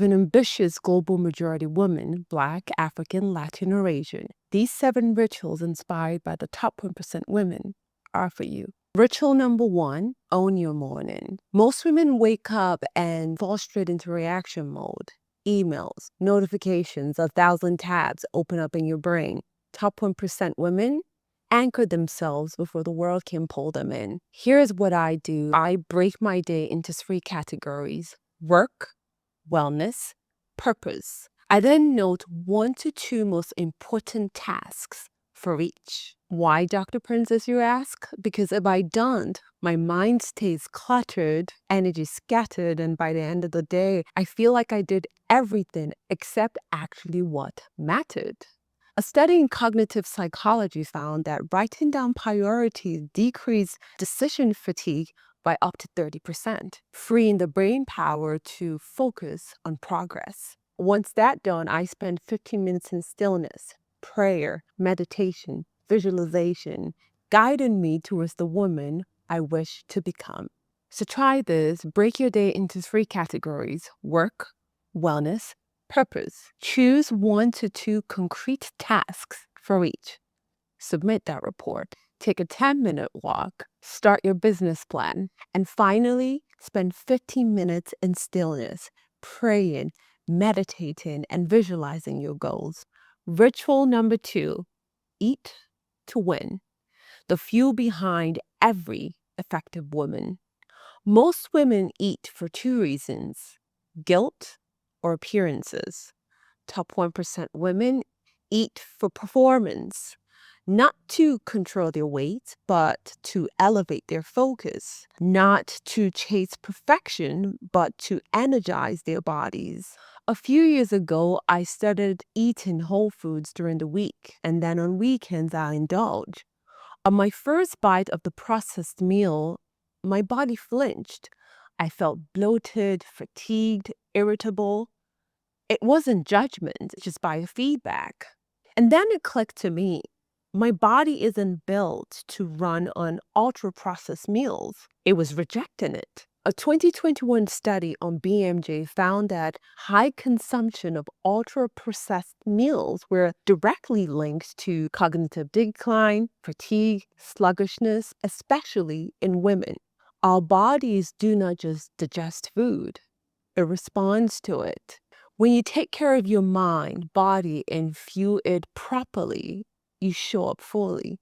An ambitious global majority woman, Black, African, Latin, or Asian. These 7 rituals inspired by the top 1% women are for you. Ritual number 1, own your morning. Most women wake up and fall straight into reaction mode. Emails, notifications, 1,000 tabs open up in your brain. Top 1% women anchor themselves before the world can pull them in. Here's what I do. I break my day into 3 categories: work, wellness, purpose. I then note 1 to 2 most important tasks for each. Why, Dr. Princess, you ask? Because if I don't, my mind stays cluttered, energy scattered, and by the end of the day, I feel like I did everything except actually what mattered. A study in cognitive psychology found that writing down priorities decreased decision fatigue by up to 30%, freeing the brain power to focus on progress. Once that's done, I spend 15 minutes in stillness, prayer, meditation, visualization, guiding me towards the woman I wish to become. So try this. Break your day into 3 categories: work, wellness, purpose. Choose 1 to 2 concrete tasks for each. Submit that report. Take a 10-minute walk. Start your business plan. And finally, spend 15 minutes in stillness, praying, meditating, and visualizing your goals. Ritual number 2, eat to win. The fuel behind every effective woman. Most women eat for 2 reasons: guilt or appearances. Top 1% women eat for performance, not to control their weight, but to elevate their focus, not to chase perfection, but to energize their bodies. A few years ago, I started eating whole foods during the week, and then on weekends, I indulge. On my first bite of the processed meal, my body flinched. I felt bloated, fatigued, irritable. It wasn't judgment, just biofeedback. And then it clicked to me. My body isn't built to run on ultra-processed meals. It was rejecting it. A 2021 study on BMJ found that high consumption of ultra-processed meals were directly linked to cognitive decline, fatigue, sluggishness, especially in women. Our bodies do not just digest food, it responds to it. When you take care of your mind, body, and fuel it properly, you show up fully.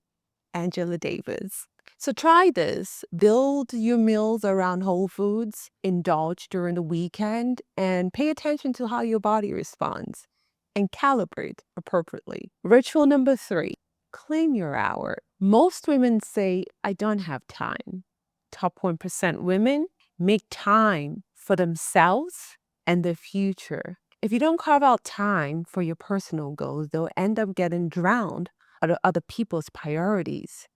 Angela Davis. So try this. Build your meals around whole foods, indulge during the weekend, and pay attention to how your body responds and calibrate appropriately. Ritual number 3, claim your hour. Most women say, I don't have time. Top 1% women make time for themselves and their future. If you don't carve out time for your personal goals, they'll end up getting drowned by other people's priorities.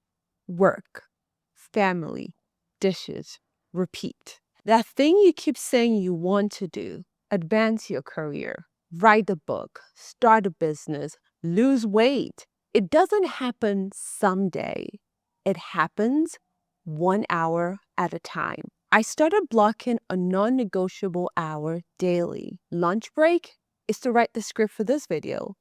Work, family, dishes, repeat. That thing you keep saying you want to do, advance your career, write a book, start a business, lose weight. It doesn't happen someday. It happens 1 hour at a time. I started blocking a non-negotiable hour daily. Lunch break is to write the script for this video.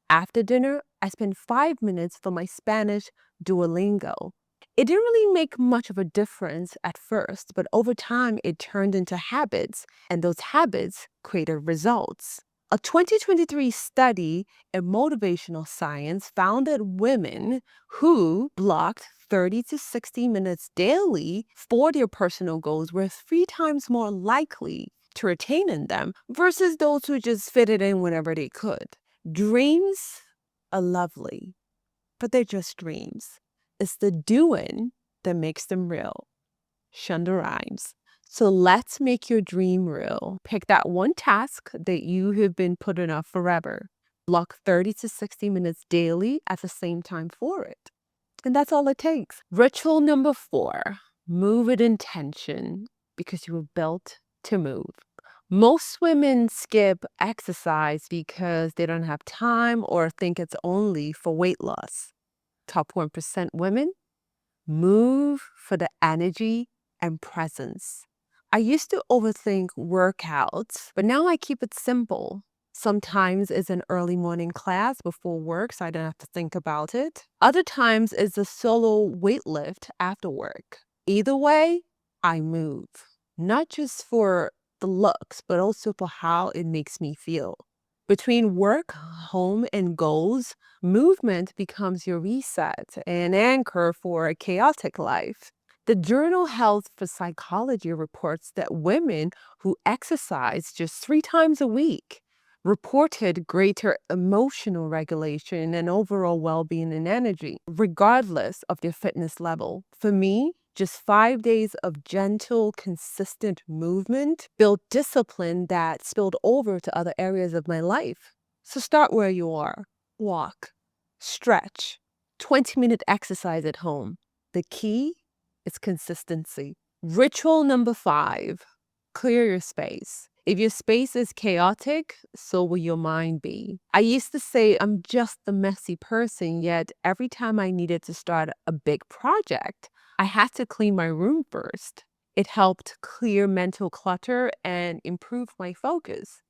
After dinner, I spend 5 minutes for my Spanish Duolingo. It didn't really make much of a difference at first, but over time it turned into habits, and those habits created results. A 2023 study in motivational science found that women who blocked 30 to 60 minutes daily for their personal goals were 3 times more likely to retain in them versus those who just fit it in whenever they could. Dreams are lovely, but they're just dreams. It's the doing that makes them real. Shonda Rhimes. So let's make your dream real. Pick that one task that you have been putting off forever. Block 30 to 60 minutes daily at the same time for it. And that's all it takes. Ritual number 4, move with intention because you were built to move. Most women skip exercise because they don't have time or think it's only for weight loss. Top 1% women move for the energy and presence. I used to overthink workouts, but now I keep it simple. Sometimes it's an early morning class before work, so I don't have to think about it. Other times it's a solo weight lift after work. Either way, I move. Not just for the looks, but also for how it makes me feel. Between work, home, and goals, movement becomes your reset and anchor for a chaotic life. The journal Health for Psychology reports that women who exercise just 3 times a week reported greater emotional regulation and overall well being and energy, regardless of their fitness level. For me, just 5 days of gentle, consistent movement built discipline that spilled over to other areas of my life. So start where you are. Walk, stretch, 20-minute exercise at home. The key is consistency. Ritual number 5, clear your space. If your space is chaotic, so will your mind be. I used to say I'm just the messy person, yet every time I needed to start a big project, I had to clean my room first. It helped clear mental clutter and improve my focus.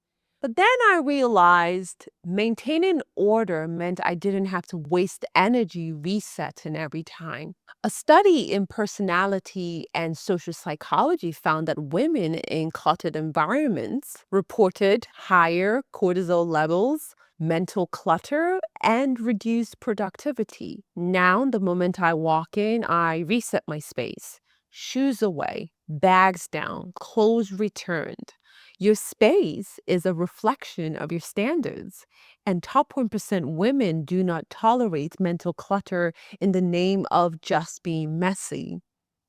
But then I realized maintaining order meant I didn't have to waste energy resetting every time. A study in personality and social psychology found that women in cluttered environments reported higher cortisol levels, mental clutter, and reduced productivity. Now, the moment I walk in, I reset my space. Shoes away, bags down, clothes returned. Your space is a reflection of your standards. And top 1% women do not tolerate mental clutter in the name of just being messy.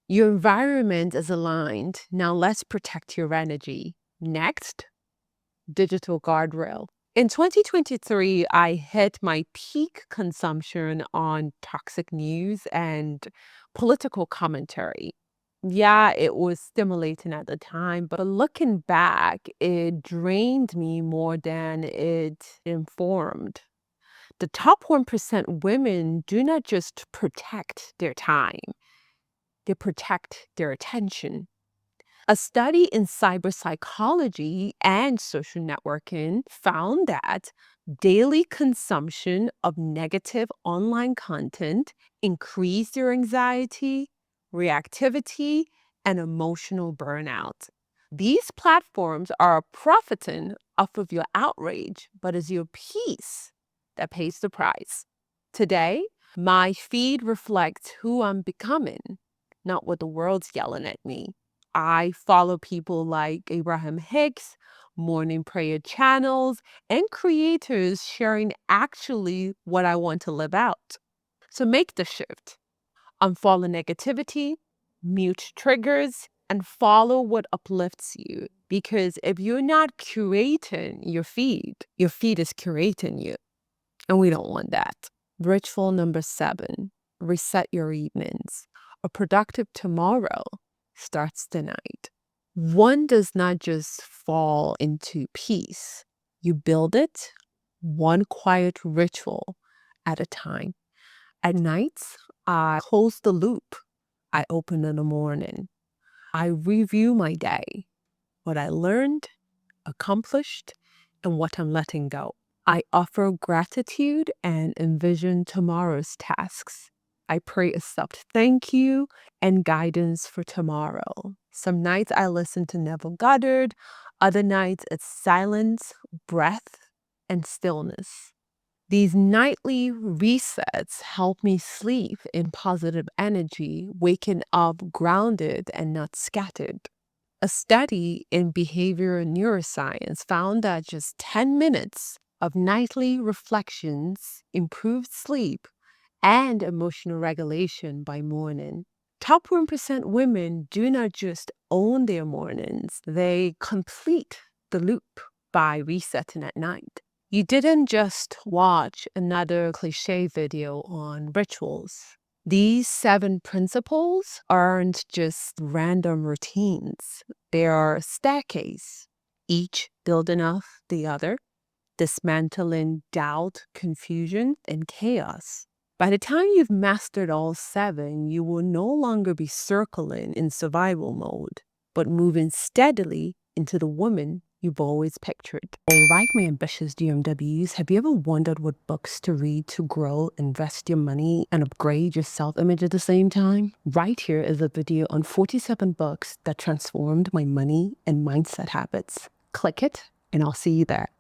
Your environment is aligned. Now let's protect your energy. Next, digital guardrail. In 2023, I hit my peak consumption on toxic news and political commentary. Yeah, it was stimulating at the time, but looking back, it drained me more than it informed. The top 1% women do not just protect their time, they protect their attention. A study in cyber psychology and social networking found that daily consumption of negative online content increased your anxiety, reactivity, and emotional burnout. These platforms are profiting off of your outrage, but it's your peace that pays the price. Today, my feed reflects who I'm becoming, not what the world's yelling at me. I follow people like Abraham Hicks, morning prayer channels, and creators sharing actually what I want to live out. So make the shift. Unfollow negativity, mute triggers, and follow what uplifts you. Because if you're not curating your feed is curating you. And we don't want that. Ritual number 7, reset your evenings. A productive tomorrow starts tonight. One does not just fall into peace, you build it one quiet ritual at a time. At nights, I close the loop. I open in the morning. I review my day, what I learned, accomplished, and what I'm letting go. I offer gratitude and envision tomorrow's tasks. I pray a soft thank you and guidance for tomorrow. Some nights I listen to Neville Goddard, other nights it's silence, breath, and stillness. These nightly resets help me sleep in positive energy, waking up grounded and not scattered. A study in behavioral neuroscience found that just 10 minutes of nightly reflections improved sleep and emotional regulation by morning. Top 1% women do not just own their mornings, they complete the loop by resetting at night. You didn't just watch another cliche video on rituals. These 7 principles aren't just random routines. They are staircase, each building off the other, dismantling doubt, confusion, and chaos. By the time you've mastered all 7, you will no longer be circling in survival mode. but moving steadily into the woman you've always pictured. All right, my ambitious DMWs, have you ever wondered what books to read to grow, invest your money, and upgrade your self-image at the same time? Right here is a video on 47 books that transformed my money and mindset habits. Click it, and I'll see you there.